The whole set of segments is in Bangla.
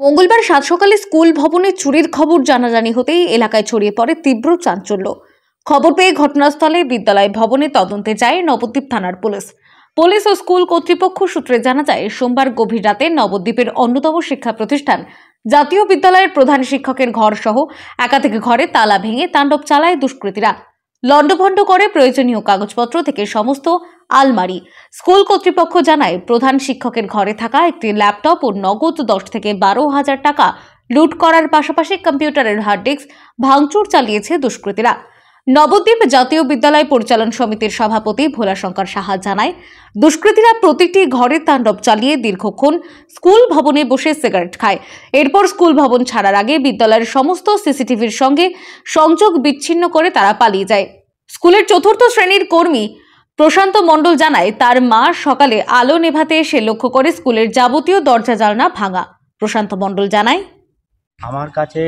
মঙ্গলবার সাত সকালে স্কুল ভবনে চুরির খবর জানাজানি হতেই এলাকায় ছড়িয়ে পড়ে তীব্র চাঞ্চল্য। খবর পেয়ে ঘটনাস্থলে বিদ্যালয় ভবনে তদন্তে যায় নবদ্বীপ থানার পুলিশ ও স্কুল কর্তৃপক্ষ সূত্রে জানা যায়, সোমবার গভীর রাতে নবদ্বীপের অন্যতম শিক্ষা প্রতিষ্ঠান জাতীয় বিদ্যালয়ের প্রধান শিক্ষকের ঘর সহ একাধিক ঘরে তালা ভেঙে তাণ্ডব চালায় দুষ্কৃতীরা। লণ্ডভণ্ড করে প্রয়োজনীয় কাগজপত্র থেকে সমস্ত আলমারি। স্কুল কর্তৃপক্ষ জানায়, প্রধান শিক্ষকের ঘরে থাকা একটি ল্যাপটপ ও নগদ 10 থেকে 12,000 টাকা লুট করার পাশাপাশি কম্পিউটারের হার্ড ডিস্ক ভাঙচুর চালিয়েছে দুষ্কৃতীরা। নবদ্বীপ জাতীয় বিদ্যালয় পরিচালন সমিতির সভাপতি ভোলাশঙ্কর সাহা জানায়, দুষ্কৃতীরা প্রতিটি ঘরে তাণ্ডব চালিয়ে দীর্ঘক্ষণ স্কুল ভবনে বসে সিগারেট খায়। এরপর স্কুল ভবন ছাড়ার আগে বিদ্যালয়ের সমস্ত সিসিটিভির সঙ্গে সংযোগ বিচ্ছিন্ন করে তারা পালিয়ে যায়। স্কুলের 4র্থ শ্রেণীর কর্মী প্রশান্ত মণ্ডল জানায়, তার মা সকালে আলো নেভাতে এসে লক্ষ্য করে স্কুলের যাবতীয় দরজা জানলা ভাঙা। প্রশান্ত মণ্ডল জানায়, আমার কাছে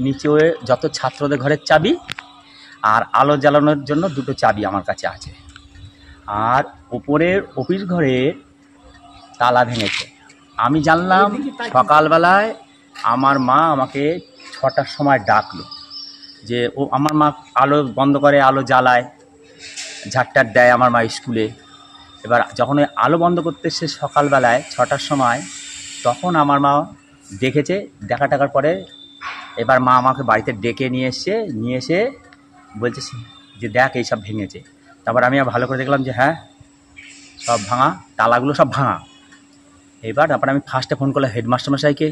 নিচে যত ছাত্রদের ঘরের চাবি আর আলো জ্বালানোর জন্য 2টো চাবি আমার কাছে আছে, আর উপরের অফিস ঘরের তালা ভেঙেছে। আমি জানলাম সকালবেলায়, আমার মা আমাকে 6টার সময় ডাকলো যে আমার মা আলো বন্ধ করে, আলো জ্বালায়, ঝাড়টার দেয় আমার মা স্কুলে। এবার যখন ওই আলো বন্ধ করতে এসে সকালবেলায় 6টার সময়, তখন আমার মা দেখেছে। দেখার পরে এবার মা আমাকে বাড়িতে ডেকে নিয়ে এসে বলছে যে দেখ এইসব ভেঙেছে। তারপর আমি ভালো করে দেখলাম যে হ্যাঁ সব ভাঙা, তালাগুলো সব ভাঙা। তারপরে আমি ফার্স্টে ফোন করলাম হেডমাস্টারমশাইকে,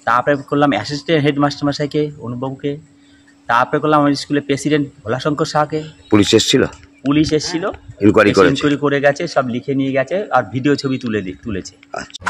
তারপরে করলাম অ্যাসিস্ট্যান্ট হেডমাস্টারমশাইকে অনুপবাবুকে, তারপরে করলাম আমার স্কুলের প্রেসিডেন্ট ভোলাশঙ্কর সাহাকে। পুলিশ এসেছিল, ইনকোয়ারি করে গেছে, সব লিখে নিয়ে গেছে আর ভিডিও ছবি তুলেছে। আচ্ছা।